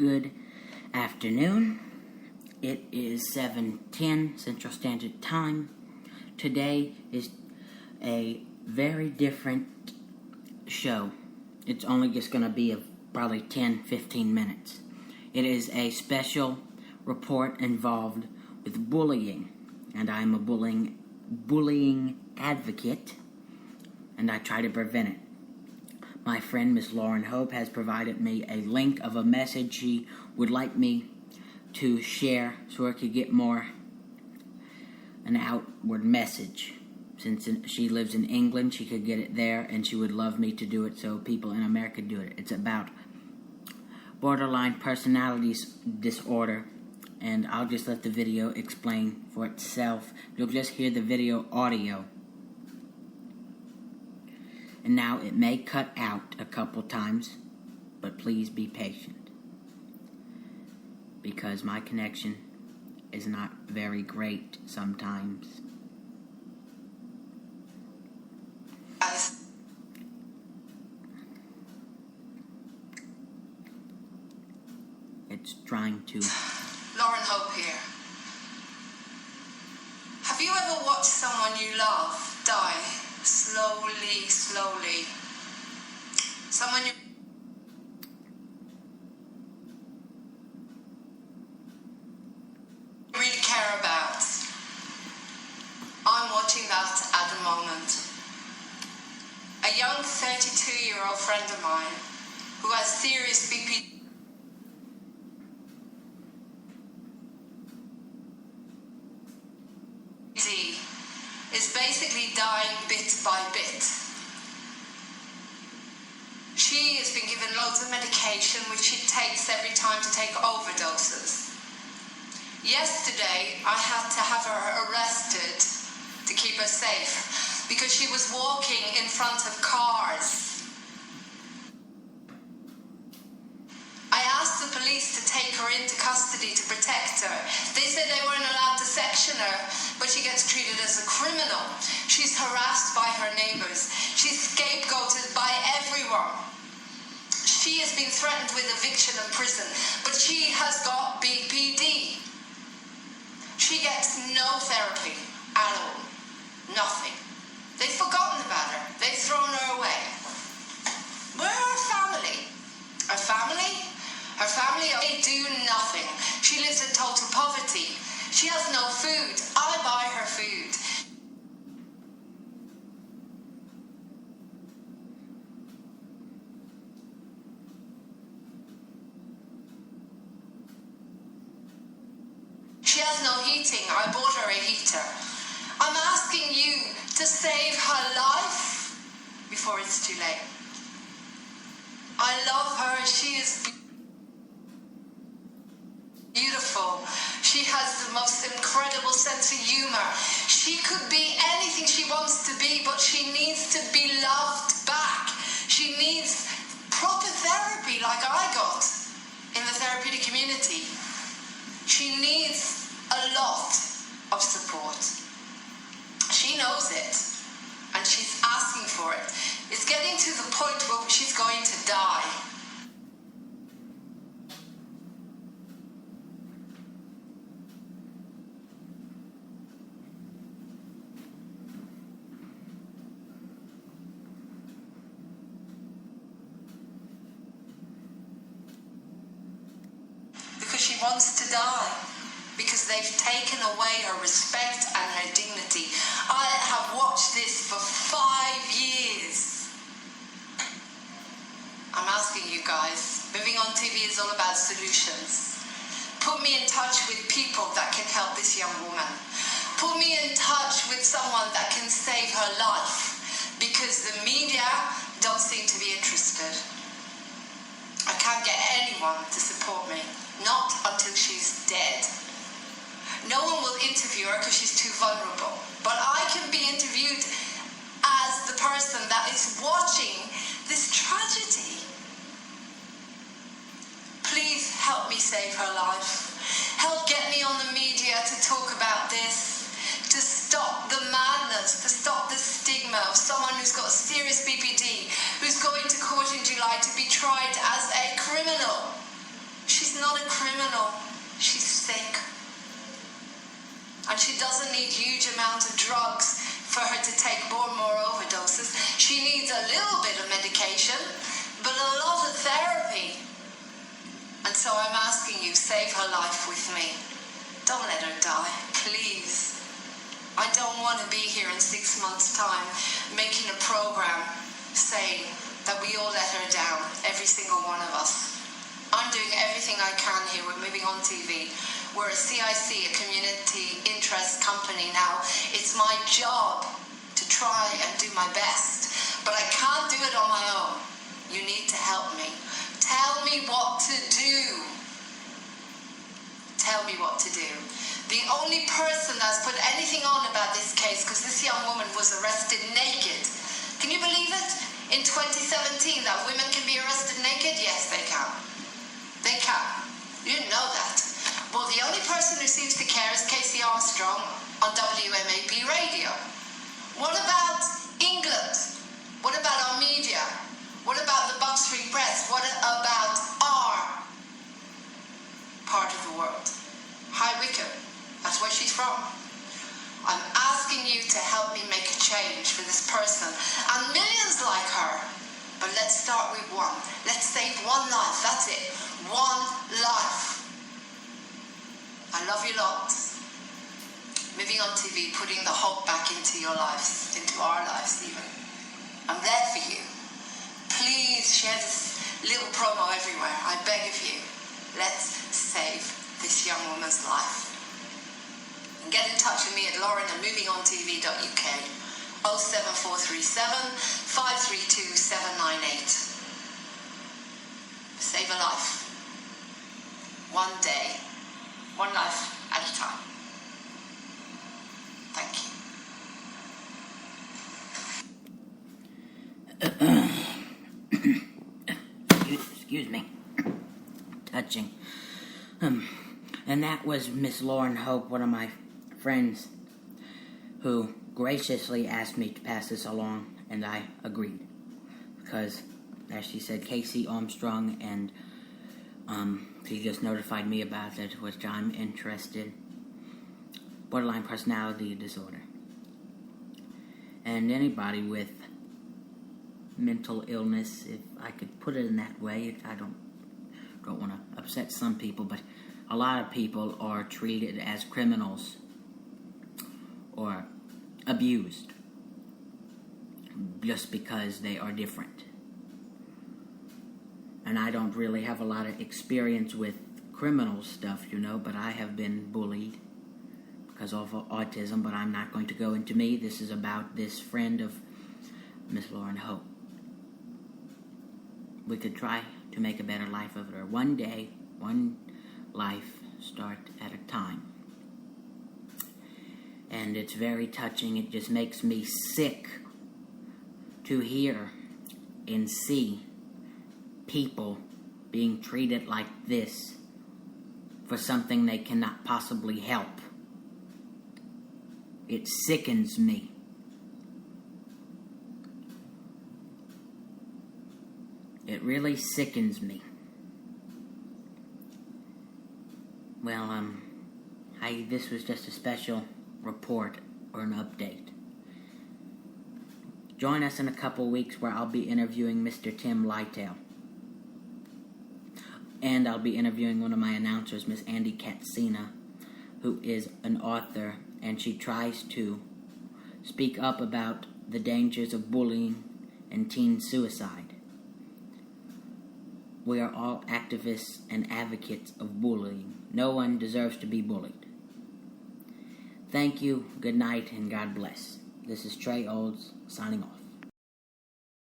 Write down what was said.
Good afternoon. It is 7:10 Central Standard Time. Today is a very different show. It's only just going to be probably 10-15 minutes. It is a special report involved with bullying, and I'm a bullying advocate, and I try to prevent it. My friend Miss Lauren Hope has provided me a link of a message she would like me to share so I could get an outward message. Since she lives in England, she could get it there, and she would love me to do it so people in America do it. It's about borderline personality disorder, and I'll just let the video explain for itself. You'll just hear the video audio. And now it may cut out a couple times, but please be patient, because my connection is not very great sometimes. It's trying to... Lauren Hope here. Have you ever watched someone you love die slowly? Someone you really care about. I'm watching that at the moment. A young 32-year-old friend of mine who has serious BP is basically dying bit by bit. She has been given loads of medication which she takes every time to take overdoses. Yesterday I had to have her arrested to keep her safe because she was walking in front of cars. I asked the police to take her into custody to protect her. They said they weren't allowed to section her, but she gets treated as a criminal. She's harassed by her neighbours. She's scapegoated by everyone. She has been threatened with eviction and prison, but she has got BPD. She gets no therapy at all. Nothing. They've forgotten about her. They've thrown her away. Where are her family? Her family? Her family, they do nothing. She lives in total poverty. She has no food. I buy her food. She has no heating. I bought her a heater. I'm asking you to save her life before it's too late. I love her. She is beautiful. She has the most incredible sense of humor. She could be anything she wants to be, but she needs to be loved back. She needs proper therapy like I got in the therapeutic community. She needs a lot of support. She knows it, and she's asking for it. It's getting to the point where she's going to die. She wants to die because they've taken away her respect and her dignity. I have watched this for 5 years. I'm asking you guys, moving on TV is all about solutions. Put me in touch with people that can help this young woman. Put me in touch with someone that can save her life, because the media don't seem to be interested. I can't get anyone to support me. Not until she's dead. No one will interview her because she's too vulnerable. But I can be interviewed as the person that is watching this tragedy. Please help me save her life. Help get me on the media to talk about this. To stop the madness, to stop the stigma of someone who's got serious BPD, who's going to court in July to be tried as a criminal. She's doesn't need huge amounts of drugs for her to take more and more overdoses. She needs a little bit of medication, but a lot of therapy. And so I'm asking you, save her life with me. Don't let her die, please. I don't want to be here in 6 months' time making a program saying that we all let her down, every single one of us. I'm doing everything I can here. We're moving on TV. We're a CIC, a community interest company now. It's my job to try and do my best, but I can't do it on my own. You need to help me. Tell me what to do. Tell me what to do. The only person that's put anything on about this case, because this young woman was arrested naked. Can you believe it? In 2017, that women can be arrested naked? Yes, they can. They can. You didn't know that. Well, the only person who seems to care is Casey Armstrong on WMAP radio. What about England? What about our media? What about the Bucks Free Press? What about our part of the world? High Wycombe. That's where she's from. I'm asking you to help me make a change for this person and millions like her. But let's start with one. Let's save one life. That's it. One life. I love you lots. Moving on TV, putting the hope back into your lives, into our lives even. I'm there for you. Please share this little promo everywhere. I beg of you. Let's save this young woman's life. And get in touch with me at lauren@movingontv.uk 07437 532 798. Save a life. One day. One life at a time. Thank you. Excuse me. Touching. And that was Miss Lauren Hope, one of my friends, who graciously asked me to pass this along, and I agreed. Because, as she said, Casey Armstrong, and she just notified me about it, which I'm interested. Borderline personality disorder. And anybody with mental illness, if I could put it in that way, I don't want to upset some people, but a lot of people are treated as criminals or abused just because they are different. And I don't really have a lot of experience with criminal stuff, but I have been bullied because of autism, but I'm not going to go into me. This is about this friend of Miss Lauren Hope. We could try to make a better life of her. One day, one life, start at a time. And it's very touching. It just makes me sick to hear and see people being treated like this for something they cannot possibly help. It sickens me. It really sickens me. Well, this was just a special report or an update. Join us in a couple weeks where I'll be interviewing Mr. Tim Lytell. And I'll be interviewing one of my announcers, Miss Andy Katsina, who is an author, and she tries to speak up about the dangers of bullying and teen suicide. We are all activists and advocates of bullying. No one deserves to be bullied. Thank you, good night, and God bless. This is Trey Olds, signing off.